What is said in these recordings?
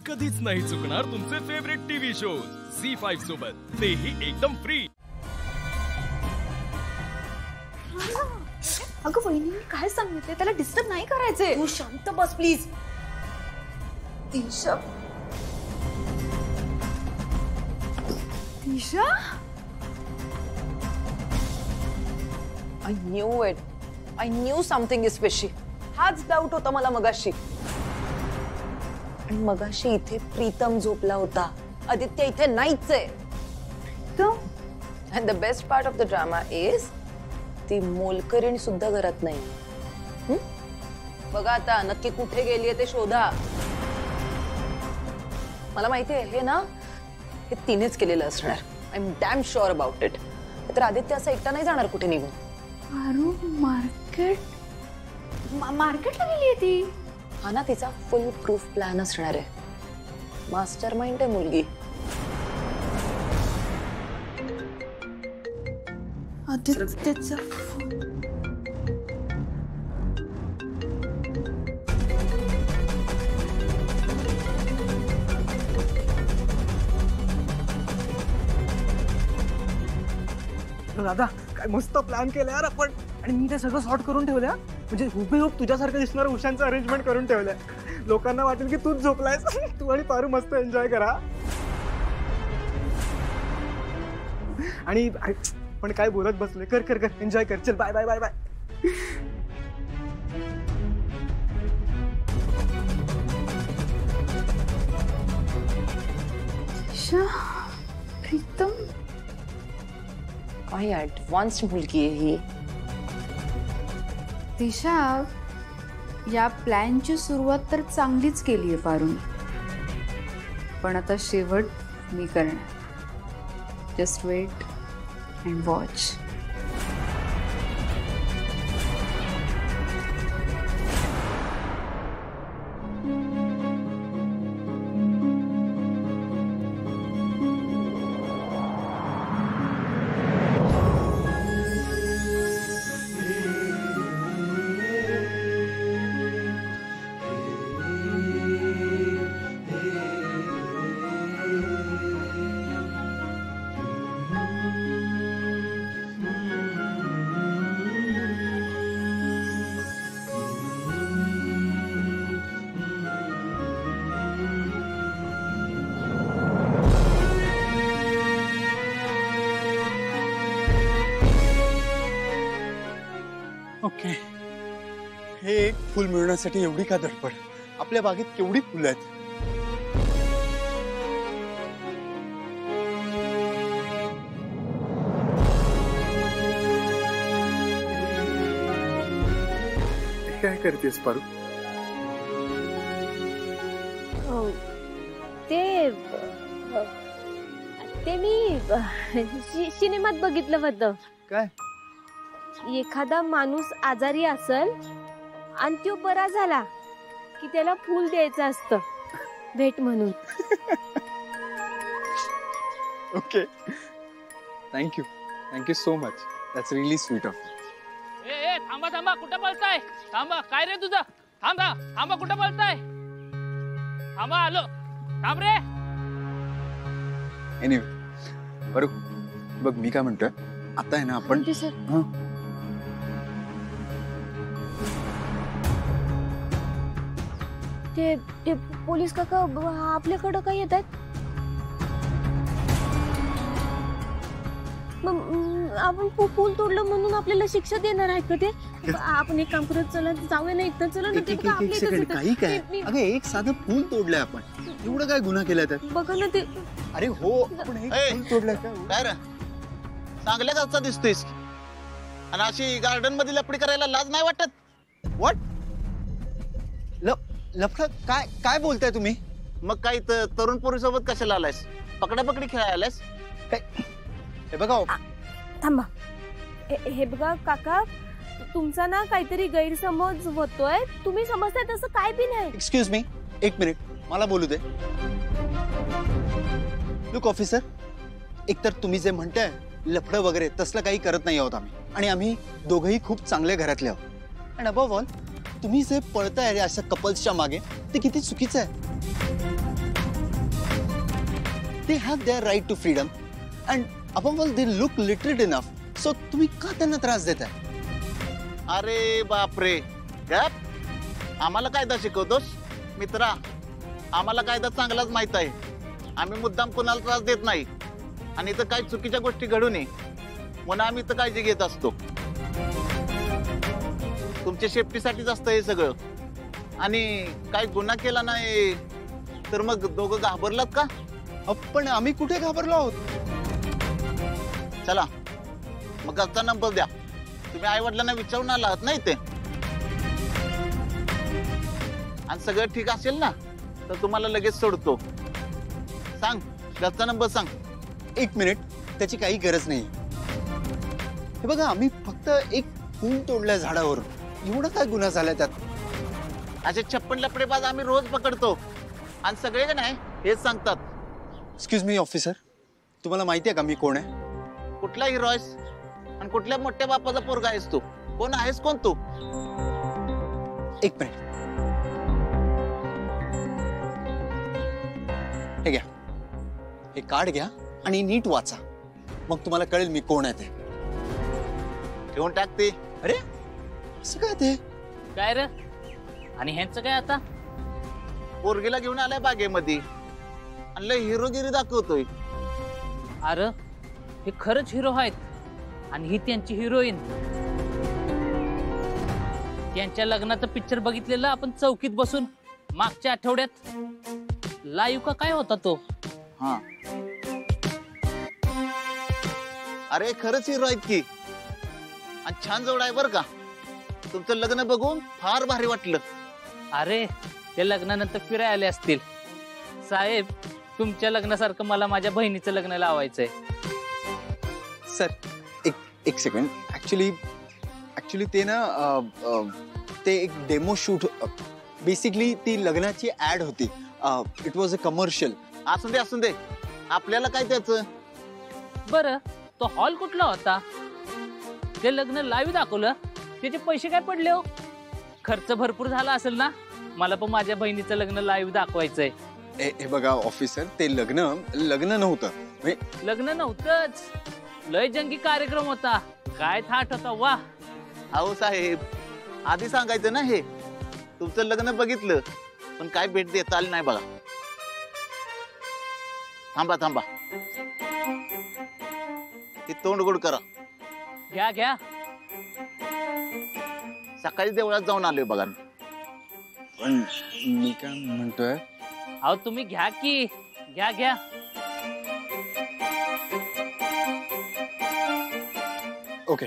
कधीच नाही चुकणार तुमचे फेवरेट टीव्ही शोज झी5 सोबत, तेही एकदम फ्री। अगं वहिनी काय सांगितले, त्याला डिस्टर्ब नाही करायचे। तू शांत बस please. Disha Disha I knew it. I knew something is fishy. हाच डाऊट होता मला मगाशी। आणि मगाशी इथे प्रीतम झोपला होता, आदित्य इथे नाहीच आहे। And the best part of the drama is ती मोलकरीण सुद्धा घरात नाही। बघा आता नक्की कुठे गेलीये ते शोधा। मला माहिती आहे हे ना, हे तिनेच केलेलं असणार। I am damn sure about it. तर आदित्य असं एकटा नाही जाणार कुठे निघून। पारू मार्केटला गेली ती। हा ना तिचा फुल प्रूफ प्लॅन असणार आहे। मास्टर माइंड आहे मुलगी। आदित्यचा दादा काय मस्त प्लॅन केलं यार आपण। आणि मी ते सगळं सॉर्ट करून ठेवलं, म्हणजे हुबेहूब तुझ्यासारखं दिसणार उशांचं अरेंजमेंट करून ठेवलंय। लोकांना वाटेल की तूच झोपलायस, तू आणि पारू मस्त एन्जॉय करा। आणि पण काय बोलत बसले, कर कर कर एन्जॉय कर, चल बाय बाय बाय बाय। दिशा प्रीतम काय ऍडव्हान्स मुलगी आहे ही। दिशा या प्लॅनची सुरुवात तर चांगलीच केली आहे पारून, पण आता शेवट मी करणार। Just wait and watch. Okay, हे एक फुल मिळवण्यासाठी एवढी का धडपड? आपल्या बागेत केवढी फुलं आहेत। काय करतेस पारू? ते मी सिनेमात बघितलं होतं। काय? एखादा माणूस आजारी असेल आणि तो बरा झाला की त्याला फूल द्यायचं असतं भेट म्हणून। Okay, thank you so much, that's really sweet of you. ए थांबा थांबा, कुठं पळताय? थांबा, काय रे तुझं? थांबा थांबा, कुठं पळताय? थांबा, आलो। थांब रे। एनिवे बरं बघ, मी काय म्हणतोय आता आहे ना आपण ते पोलीस काका आपल्याकडं काय येत आहेत? आपण पूल तोडलं म्हणून आपल्याला शिक्षा देणार आहेत का ते? आपण एक काम करत चला, जाऊया ना इथं, चला ना। काही काय अगं, एक साधं फूल तोडलंय आपण, एवढं काय गुन्हा केलाय त्यात? बघा ना ते। अरे हो, आपण एक फूल तोडलंय काय रे, चांगल्याच आजचा दिसतोयस आणि अशी गार्डन मध्ये लपडी करायला लाज नाही वाटत? व्हॉट? लफडा काय काय बोलताय तुम्ही? मग काय तरुण पोरीसोबत कशाला आलायस? पकडापकडी खेळायला आलायस? हे बघा थांबा, हे बघा काका, तुमचा ना काहीतरी गैरसमज होतोय। तुम्ही समजताय तसं काय बी नाही। एक्सक्यूज मी, एक मिनिट मला बोलू दे। लुक ऑफिसर, एकतर तुम्ही जे म्हणताय लफडं वगैरे तसलं काही करत नाही आहोत आम्ही, आणि आम्ही दोघंही खूप चांगल्या घरातले आहोत। आणि अबव ऑल तुम्ही जे पळताय अशा कपल्सच्या मागे ते किती चुकीचं आहे। They have their right to freedom and above all they look literate enough. So तुम्ही का त्यांना त्रास देताय? अरे बापरे, गप. आम्हाला कायदा शिकवतोस मित्रा? आम्हाला कायदा चांगलाच माहित आहे. आम्ही मुद्दाम कोणाला त्रास देत नाही आणि इथं काही चुकीच्या गोष्टी घडू नये म्हणून आम्ही इथं काळजी घेत असतो. तुमच्या सेफ्टीसाठीच असतं हे सगळं. आणि काही गुन्हा केला नाही तर मग दोघं घाबरलात का? पण आम्ही कुठे घाबरलो आहोत? चला मग घरचा नंबर द्या. तुम्ही आई वडिलांना विचारून आला आहात नाही ते, आणि सगळं ठीक असेल ना तर तुम्हाला लगेच सोडतो. सांग घरचा नंबर सांग. 1 मिनिट, त्याची काही गरज नाही. हे बघा, आम्ही फक्त एक फूल तोडल्या झाडावरून, एवढा काय गुन्हा झाला त्यात? असे 56 लपडेबाज आम्ही रोज पकडतो आणि सगळे का नाही हेच सांगतात. एक्सक्यूज मी ऑफिसर, तुम्हाला माहिती आहे का मी कोण आहे? कुठला हिरो आहेस आणि कुठल्या मोठ्या बापाचा पोरगा आहेस तू? कोण आहेस कोण तू? 1 मिनिट, हे घ्या, हे कार्ड घ्या आणि नीट वाचा, मग तुम्हाला कळेल मी कोण आहे ते. ठेवून टाकते. अरे असं काय ते? काय रे? आणि ह्यांचं काय आता? पोरगीला घेऊन आलाय बागेमध्ये आणि लय हिरोगिरी दाखवतोय. अरे हे खरंच हिरो आहेत आणि ही त्यांची हिरोईन. त्यांच्या लग्नाचं पिक्चर बघितलेलं आपण चौकीत बसून मागच्या आठवड्यात. लाईव्ह का काय होता तो? हा, अरे खरंच हिरो आहेत की, आणि छान जोड आहे बर का. तुमचं लग्न बघून फार भारी वाटलं. अरे ते लग्नानंतर फिरायला आले असतील. साहेब, तुमच्या लग्नासारखं मला माझ्या बहिणीचं लग्न लावायचंय. सर एक सेकंड. ऍक्च्युली ते ना ते एक डेमो शूट, बेसिकली ती लग्नाची ऍड होती. It was a commercial. असून दे आपल्याला काय त्याचं. बरं, तो हॉल कुठला होता? ते लग्न लाईव्ह दाखवलं, त्याचे पैसे काय पडले हो? खर्च भरपूर झाला असेल ना? मला पण माझ्या बहिणीचं लग्न लाईव्ह दाखवायचंय. हे बघा ऑफिसर, ते लग्न नव्हतं. लग्न नव्हतंच, लय जंगी कार्यक्रम होता. काय थाट होता. वा. अहो साहेब, आधी सांगायचं ना. हे तुमचं लग्न बघितलं पण काय भेट देता आली नाही बघा. थांबा हे तोंड गोड करा. घ्या. सकाळी देवळात जाऊन आलोय बघा. पण मी काय म्हणतोय, अहो तुम्ही घ्या की. घ्या. ओके.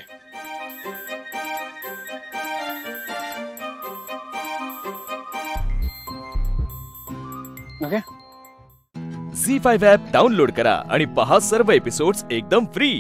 झी5 ॲप डाउनलोड करा आणि पहा सर्व एपिसोड्स एकदम फ्री.